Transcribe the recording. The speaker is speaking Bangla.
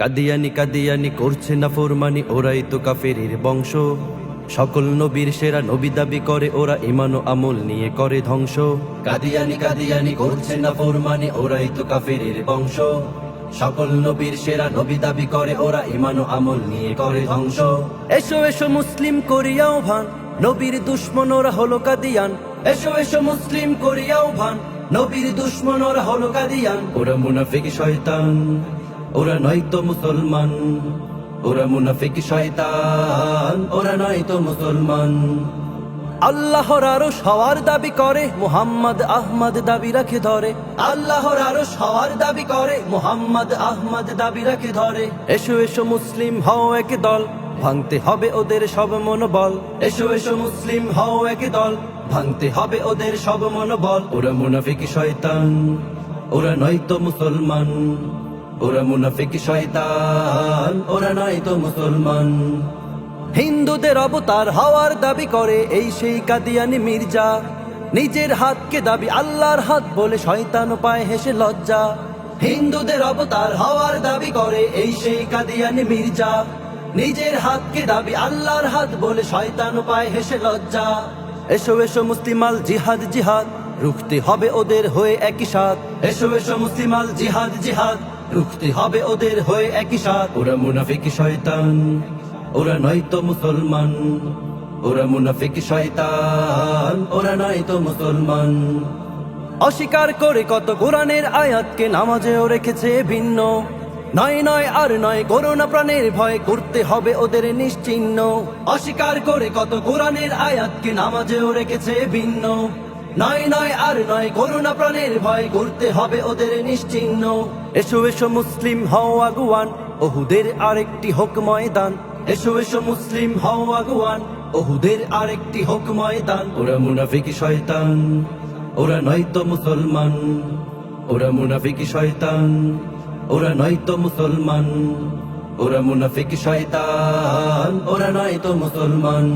কাদিয়ানি কাদিয়ানি করছে না ফরমানি, ওরাই তো কাফেরের বংশ। সকল নবীর সেরা নবী দাবি করে ওরা, ইমান ও আমল নিয়ে করে ধ্বংস। কাদিয়ানি কাদিয়ানি করছে না ফরমানি, ওরাই তো কাফেরের বংশ। সকল নবীর সেরা নবী দাবি করে ওরা, ইমান ও আমল নিয়ে করে ধ্বংস। এসো এসো মুসলিম করিয়াও ভান, নবীর দুশ্মন ওরা হলো কাদিয়ান। এসো এসো মুসলিম করিয়াও ভান, নবীর দুশ্মন ওরা হলো কাদিয়ান। ওরা মুনাফিক শয়তান, ওরা নয়তো মুসলমান। ওরা মুনাফিক শয়তান, ওরা নয়তো মুসলমান। আল্লাহর আরশ হওয়ার দাবি করে, মুহাম্মদ আহমদ দাবি রাখে ধরে। আল্লাহর আরশ হওয়ার দাবি করে, মুহাম্মদ আহমদ দাবি রাখে ধরে। এসো এসো মুসলিম হও এক দল, ভাঙতে হবে ওদের সব মনোবল। এসো এসো মুসলিম হও এক দল, ভাঙতে হবে ওদের সব মনোবল। ওরা মুনাফিক শয়তান, ওরা নয়তো মুসলমান। ওরা মুনাফিক শয়তান, ওরা নয়তো মুসলমান। হিন্দুদের অবতার হওয়ার দাবি করে এই সেই কাদিয়ানি মির্জা। নিজের হাতকে দাবি আল্লাহর হাত বলে, শয়তান পায় হেসে লজ্জা। হিন্দুদের অবতার হওয়ার দাবি করে এই সেই কাদিয়ানি মির্জা। নিজের হাতকে দাবি আল্লাহর হাত বলে, শয়তান পায় হেসে লজ্জা। এসো এসো মুসলিমাল জিহাদ জিহাদ, রুখতে হবে ওদের হয়ে একই সাথ। এসো এসো মুসলিমাল জিহাদ জিহাদ, রুখতে হবে ওদের হয়ে একই সাথ। ওরা মুনাফিক শয়তান, ওরা নয়তো মুসলমান। ওরা মুনাফিক শয়তান, ওরা নয়তো মুসলমান। অস্বীকার করে কত কোরআনের আয়াতকে, নামাজেও রেখেছে ভিন্ন। নয় নয় আর নয়, করোনা প্রাণের ভয়, করতে হবে ওদের নিশ্চিহ্ন। অস্বীকার করে কত কোরআনের আয়াতকে, নামাজেও রেখেছে ভিন্ন। নয় নয় আর নয়, করোনা প্রাণের ভয়, করতে হবে ওদের নিশ্চিহ্ন। এসো এসো মুসলিম হও আগুয়ান, ওহুদের আরেকটি হোক ময়দান। এসো এসো মুসলিম হও আগুয়ান, ওহুদের আরেকটি হোক ময়দান। ওরা মুনাফিক শয়তান, ওরা নয়তো মুসলমান। ওরা মুনাফিক শয়তান, ওরা নয়তো মুসলমান। ওরা মুনাফিক শয়তান, ওরা নয়তো মুসলমান।